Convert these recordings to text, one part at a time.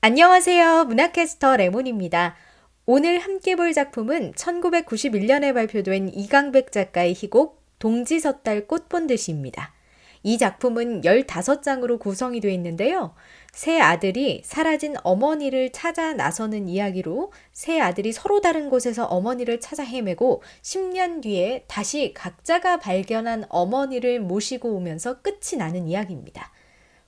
안녕하세요. 문화캐스터 레몬입니다. 오늘 함께 볼 작품은 1991년에 발표된 이강백 작가의 희곡 동지섣달 꽃 본 듯이입니다. 이 작품은 15장으로 구성이 되어 있는데요. 세 아들이 사라진 어머니를 찾아 나서는 이야기로 세 아들이 서로 다른 곳에서 어머니를 찾아 헤매고 10년 뒤에 다시 각자가 발견한 어머니를 모시고 오면서 끝이 나는 이야기입니다.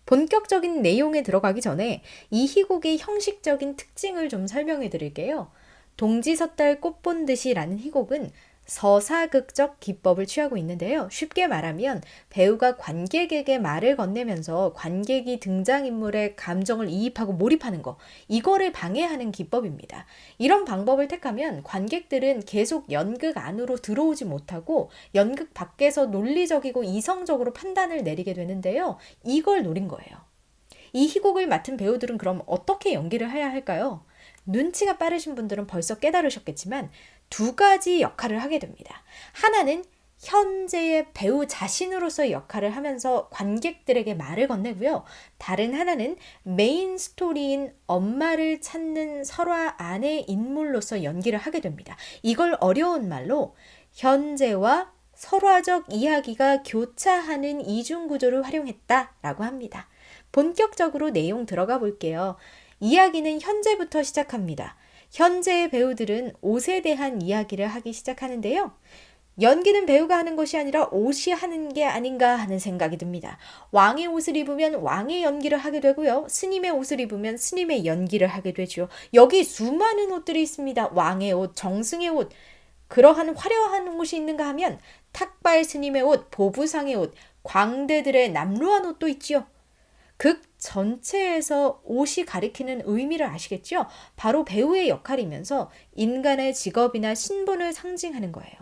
본격적인 내용에 들어가기 전에 이 희곡의 형식적인 특징을 좀 설명해 드릴게요. 동지섣달 꽃 본 듯이라는 희곡은 서사극적 기법을 취하고 있는데요. 쉽게 말하면 배우가 관객에게 말을 건네면서 관객이 등장인물의 감정을 이입하고 몰입하는 거, 이거를 방해하는 기법입니다. 이런 방법을 택하면 관객들은 계속 연극 안으로 들어오지 못하고 연극 밖에서 논리적이고 이성적으로 판단을 내리게 되는데요. 이걸 노린 거예요. 이 희곡을 맡은 배우들은 그럼 어떻게 연기를 해야 할까요? 눈치가 빠르신 분들은 벌써 깨달으셨겠지만 두 가지 역할을 하게 됩니다. 하나는 현재의 배우 자신으로서의 역할을 하면서 관객들에게 말을 건네고요. 다른 하나는 메인 스토리인 엄마를 찾는 설화 안의 인물로서 연기를 하게 됩니다. 이걸 어려운 말로 현재와 설화적 이야기가 교차하는 이중구조를 활용했다라고 합니다. 본격적으로 내용 들어가 볼게요. 이야기는 현재부터 시작합니다. 현재의 배우들은 옷에 대한 이야기를 하기 시작하는데요. 연기는 배우가 하는 것이 아니라 옷이 하는 게 아닌가 하는 생각이 듭니다. 왕의 옷을 입으면 왕의 연기를 하게 되고요. 스님의 옷을 입으면 스님의 연기를 하게 되죠. 여기 수많은 옷들이 있습니다. 왕의 옷, 정승의 옷, 그러한 화려한 옷이 있는가 하면 탁발 스님의 옷, 보부상의 옷, 광대들의 남루한 옷도 있지요. 극 전체에서 옷이 가리키는 의미를 아시겠죠? 바로 배우의 역할이면서 인간의 직업이나 신분을 상징하는 거예요.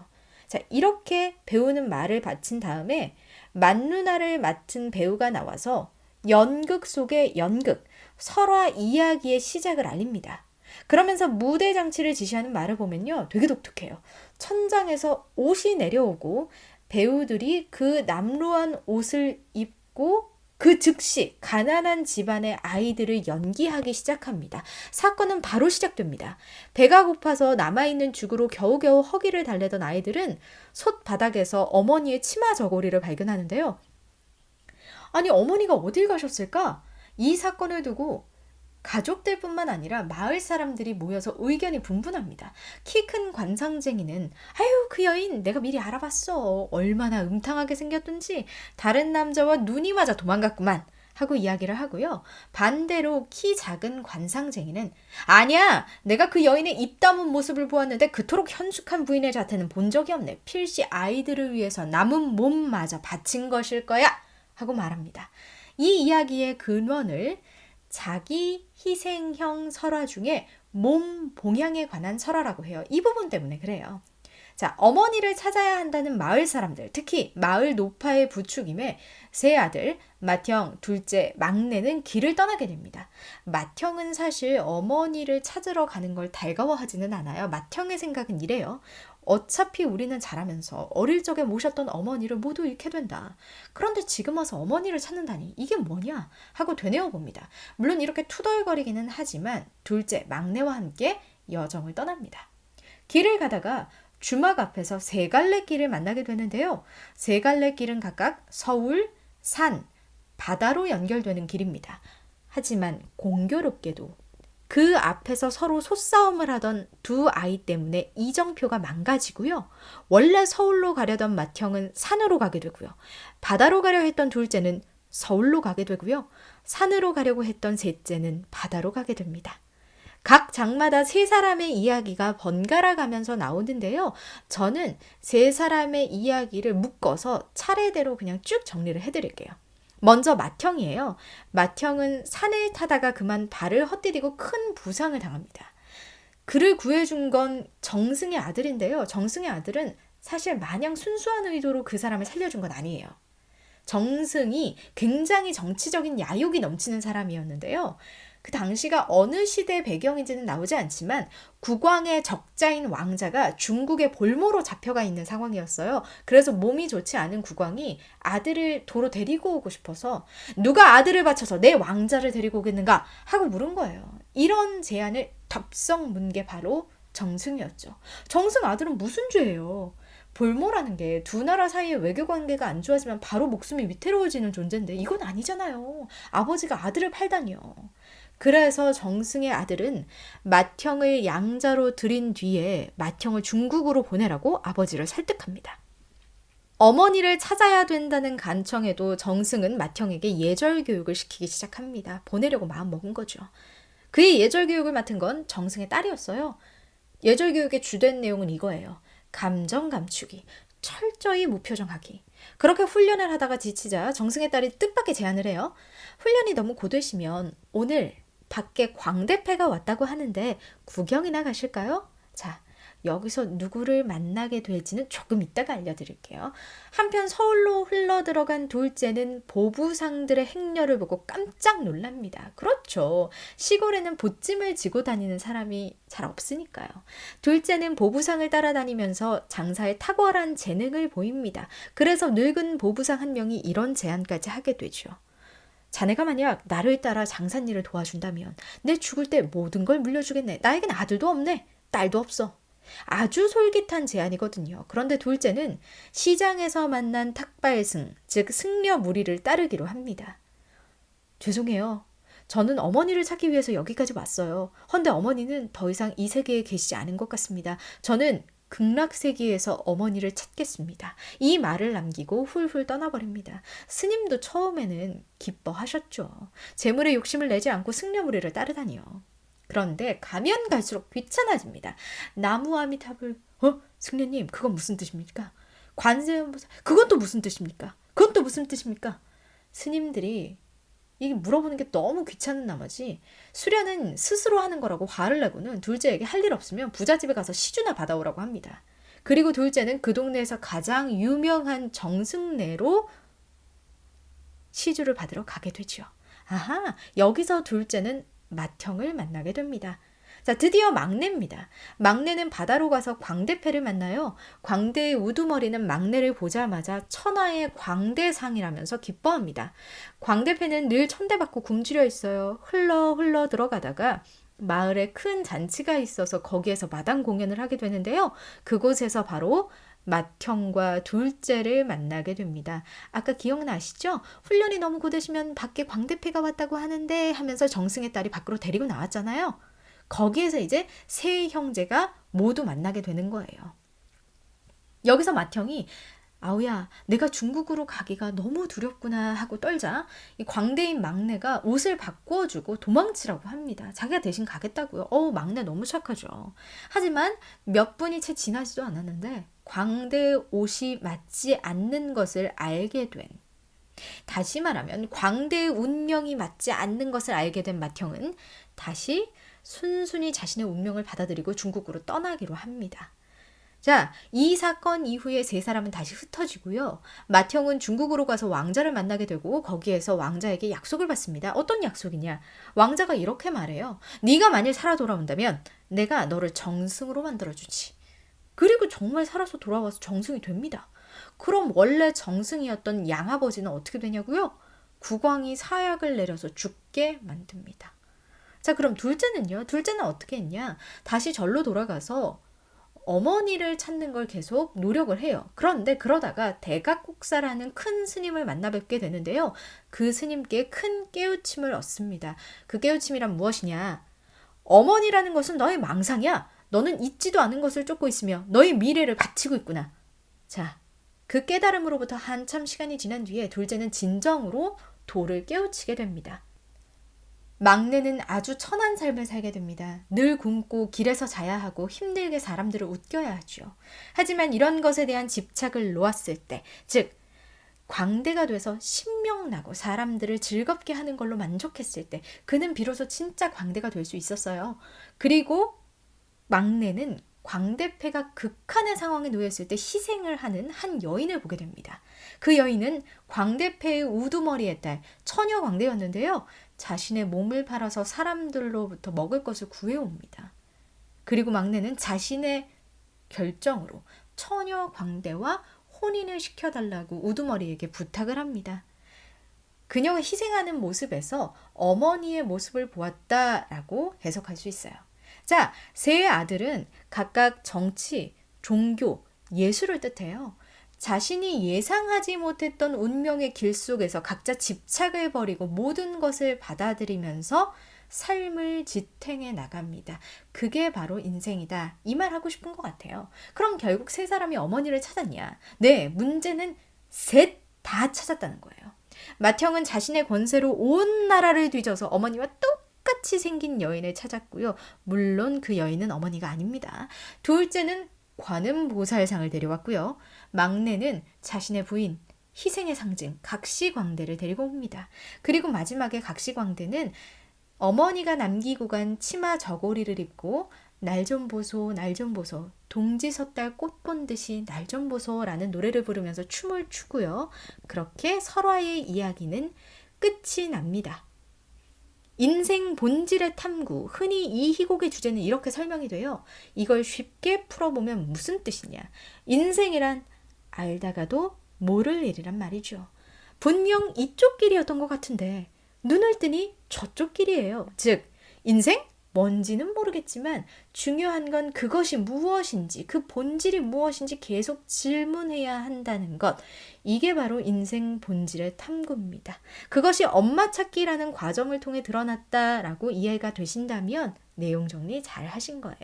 자, 이렇게 배우는 말을 바친 다음에 만누나를 맡은 배우가 나와서 연극 속의 연극, 설화 이야기의 시작을 알립니다. 그러면서 무대 장치를 지시하는 말을 보면요, 되게 독특해요. 천장에서 옷이 내려오고 배우들이 그 남루한 옷을 입고 그 즉시 가난한 집안의 아이들을 연기하기 시작합니다. 사건은 바로 시작됩니다. 배가 고파서 남아있는 죽으로 겨우겨우 허기를 달래던 아이들은 솥바닥에서 어머니의 치마 저고리를 발견하는데요. 아니, 어머니가 어딜 가셨을까? 이 사건을 두고 가족들뿐만 아니라 마을 사람들이 모여서 의견이 분분합니다. 키 큰 관상쟁이는 아유, 그 여인 내가 미리 알아봤어. 얼마나 음탕하게 생겼던지 다른 남자와 눈이 맞아 도망갔구만 하고 이야기를 하고요. 반대로 키 작은 관상쟁이는 아니야, 내가 그 여인의 입 다문 모습을 보았는데 그토록 현숙한 부인의 자태는 본 적이 없네. 필시 아이들을 위해서 남은 몸마저 바친 것일 거야 하고 말합니다. 이 이야기의 근원을 자기 희생형 설화 중에 몸 봉양에 관한 설화라고 해요. 이 부분 때문에 그래요. 자, 어머니를 찾아야 한다는 마을 사람들, 특히 마을 노파의 부축임에 세 아들, 맏형, 둘째, 막내는 길을 떠나게 됩니다. 맏형은 사실 어머니를 찾으러 가는 걸 달가워하지는 않아요. 맏형의 생각은 이래요. 어차피 우리는 자라면서 어릴 적에 모셨던 어머니를 모두 잃게 된다. 그런데 지금 와서 어머니를 찾는다니 이게 뭐냐 하고 되뇌어 봅니다. 물론 이렇게 투덜거리기는 하지만 둘째, 막내와 함께 여정을 떠납니다. 길을 가다가 주막 앞에서 세 갈래 길을 만나게 되는데요. 세 갈래 길은 각각 서울, 산, 바다로 연결되는 길입니다. 하지만 공교롭게도 그 앞에서 서로 소싸움을 하던 두 아이 때문에 이정표가 망가지고요. 원래 서울로 가려던 맏형은 산으로 가게 되고요. 바다로 가려 했던 둘째는 서울로 가게 되고요. 산으로 가려고 했던 셋째는 바다로 가게 됩니다. 각 장마다 세 사람의 이야기가 번갈아 가면서 나오는데요. 저는 세 사람의 이야기를 묶어서 차례대로 그냥 쭉 정리를 해드릴게요. 먼저 맏형이에요. 맏형은 산을 타다가 그만 발을 헛디디고 큰 부상을 당합니다. 그를 구해준 건 정승의 아들인데요. 정승의 아들은 사실 마냥 순수한 의도로 그 사람을 살려준 건 아니에요. 정승이 굉장히 정치적인 야욕이 넘치는 사람이었는데요. 그 당시가 어느 시대 배경인지는 나오지 않지만 국왕의 적자인 왕자가 중국의 볼모로 잡혀가 있는 상황이었어요. 그래서 몸이 좋지 않은 국왕이 아들을 도로 데리고 오고 싶어서 누가 아들을 바쳐서 내 왕자를 데리고 오겠는가 하고 물은 거예요. 이런 제안을 덥석 문 게 바로 정승이었죠. 정승 아들은 무슨 죄예요? 볼모라는 게 두 나라 사이의 외교 관계가 안 좋아지면 바로 목숨이 위태로워지는 존재인데 이건 아니잖아요. 아버지가 아들을 팔다니요. 그래서 정승의 아들은 맏형을 양자로 들인 뒤에 맏형을 중국으로 보내라고 아버지를 설득합니다. 어머니를 찾아야 된다는 간청에도 정승은 맏형에게 예절 교육을 시키기 시작합니다. 보내려고 마음먹은 거죠. 그의 예절 교육을 맡은 건 정승의 딸이었어요. 예절 교육의 주된 내용은 이거예요. 감정 감추기, 철저히 무표정하기. 그렇게 훈련을 하다가 지치자 정승의 딸이 뜻밖의 제안을 해요. 훈련이 너무 고되시면 오늘 밖에 광대패가 왔다고 하는데 구경이나 가실까요? 자, 여기서 누구를 만나게 될지는 조금 이따가 알려드릴게요. 한편 서울로 흘러들어간 둘째는 보부상들의 행렬을 보고 깜짝 놀랍니다. 그렇죠. 시골에는 보찜을 지고 다니는 사람이 잘 없으니까요. 둘째는 보부상을 따라다니면서 장사에 탁월한 재능을 보입니다. 그래서 늙은 보부상 한 명이 이런 제안까지 하게 되죠. 자네가 만약 나를 따라 장사일을 도와준다면 내 죽을 때 모든 걸 물려주겠네. 나에겐 아들도 없네. 딸도 없어. 아주 솔깃한 제안이거든요. 그런데 둘째는 시장에서 만난 탁발승, 즉 승려 무리를 따르기로 합니다. 죄송해요. 저는 어머니를 찾기 위해서 여기까지 왔어요. 헌데 어머니는 더 이상 이 세계에 계시지 않은 것 같습니다. 저는 극락세계에서 어머니를 찾겠습니다. 이 말을 남기고 훌훌 떠나버립니다. 스님도 처음에는 기뻐하셨죠. 재물에 욕심을 내지 않고 승려 무리를 따르다니요. 그런데 가면 갈수록 귀찮아집니다. 나무아미타불, 승려님 그건 무슨 뜻입니까? 관세음보살, 그건 또 무슨 뜻입니까? 그건 또 무슨 뜻입니까? 스님들이 이게 물어보는 게 너무 귀찮은 나머지 수련은 스스로 하는 거라고 화를 내고는 둘째에게 할 일 없으면 부잣집에 가서 시주나 받아오라고 합니다. 그리고 둘째는 그 동네에서 가장 유명한 정승례로 시주를 받으러 가게 되죠. 아하, 여기서 둘째는 맏형을 만나게 됩니다. 자, 드디어 막내입니다. 막내는 바다로 가서 광대패를 만나요. 광대의 우두머리는 막내를 보자마자 천하의 광대상이라면서 기뻐합니다. 광대패는 늘 천대받고 굶주려 있어요. 흘러 들어가다가 마을에 큰 잔치가 있어서 거기에서 마당 공연을 하게 되는데요. 그곳에서 바로 맏형과 둘째를 만나게 됩니다. 아까 기억나시죠? 훈련이 너무 고되시면 밖에 광대패가 왔다고 하는데 하면서 정승의 딸이 밖으로 데리고 나왔잖아요. 거기에서 이제 세 형제가 모두 만나게 되는 거예요. 여기서 맏형이 아우야, 내가 중국으로 가기가 너무 두렵구나 하고 떨자 이 광대인 막내가 옷을 바꾸어주고 도망치라고 합니다. 자기가 대신 가겠다고요. 막내 너무 착하죠. 하지만 몇 분이 채 지나지도 않았는데 광대의 옷이 맞지 않는 것을 알게 된, 다시 말하면 광대의 운명이 맞지 않는 것을 알게 된 맏형은 다시 순순히 자신의 운명을 받아들이고 중국으로 떠나기로 합니다. 자, 이 사건 이후에 세 사람은 다시 흩어지고요. 맏형은 중국으로 가서 왕자를 만나게 되고 거기에서 왕자에게 약속을 받습니다. 어떤 약속이냐? 왕자가 이렇게 말해요. 네가 만일 살아 돌아온다면 내가 너를 정승으로 만들어주지. 그리고 정말 살아서 돌아와서 정승이 됩니다. 그럼 원래 정승이었던 양아버지는 어떻게 되냐고요? 국왕이 사약을 내려서 죽게 만듭니다. 자, 그럼 둘째는요? 둘째는 어떻게 했냐? 다시 절로 돌아가서 어머니를 찾는 걸 계속 노력을 해요. 그런데 그러다가 대각국사라는 큰 스님을 만나 뵙게 되는데요. 그 스님께 큰 깨우침을 얻습니다. 그 깨우침이란 무엇이냐? 어머니라는 것은 너의 망상이야. 너는 있지도 않은 것을 쫓고 있으며 너의 미래를 바치고 있구나. 자, 그 깨달음으로부터 한참 시간이 지난 뒤에 둘째는 진정으로 도를 깨우치게 됩니다. 막내는 아주 천한 삶을 살게 됩니다. 늘 굶고 길에서 자야 하고 힘들게 사람들을 웃겨야 하죠. 하지만 이런 것에 대한 집착을 놓았을 때, 즉 광대가 돼서 신명나고 사람들을 즐겁게 하는 걸로 만족했을 때 그는 비로소 진짜 광대가 될 수 있었어요. 그리고 막내는 광대패가 극한의 상황에 놓였을 때 희생을 하는 한 여인을 보게 됩니다. 그 여인은 광대패의 우두머리의 딸 처녀 광대였는데요. 자신의 몸을 팔아서 사람들로부터 먹을 것을 구해옵니다. 그리고 막내는 자신의 결정으로 처녀 광대와 혼인을 시켜달라고 우두머리에게 부탁을 합니다. 그녀가 희생하는 모습에서 어머니의 모습을 보았다라고 해석할 수 있어요. 자, 세 아들은 각각 정치, 종교, 예술을 뜻해요. 자신이 예상하지 못했던 운명의 길 속에서 각자 집착을 버리고 모든 것을 받아들이면서 삶을 지탱해 나갑니다. 그게 바로 인생이다. 이 말 하고 싶은 것 같아요. 그럼 결국 세 사람이 어머니를 찾았냐? 네, 문제는 셋 다 찾았다는 거예요. 맏형은 자신의 권세로 온 나라를 뒤져서 어머니와 똑같이 생긴 여인을 찾았고요. 물론 그 여인은 어머니가 아닙니다. 둘째는 관음보살상을 데려왔고요. 막내는 자신의 부인, 희생의 상징 각시광대를 데리고 옵니다. 그리고 마지막에 각시광대는 어머니가 남기고 간 치마 저고리를 입고 날 좀 보소 날 좀 보소 동지 섣달 꽃 본 듯이 날 좀 보소라는 노래를 부르면서 춤을 추고요. 그렇게 설화의 이야기는 끝이 납니다. 인생 본질의 탐구, 흔히 이 희곡의 주제는 이렇게 설명이 돼요. 이걸 쉽게 풀어보면 무슨 뜻이냐. 인생이란 알다가도 모를 일이란 말이죠. 분명 이쪽 길이었던 것 같은데 눈을 뜨니 저쪽 길이에요. 즉 인생? 뭔지는 모르겠지만 중요한 건 그것이 무엇인지, 그 본질이 무엇인지 계속 질문해야 한다는 것. 이게 바로 인생 본질의 탐구입니다. 그것이 엄마 찾기라는 과정을 통해 드러났다라고 이해가 되신다면 내용 정리 잘 하신 거예요.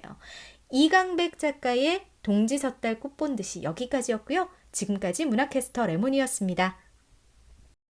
이강백 작가의 동지 섣달 꽃 본 듯이 여기까지였고요. 지금까지 문화캐스터 레몬이었습니다.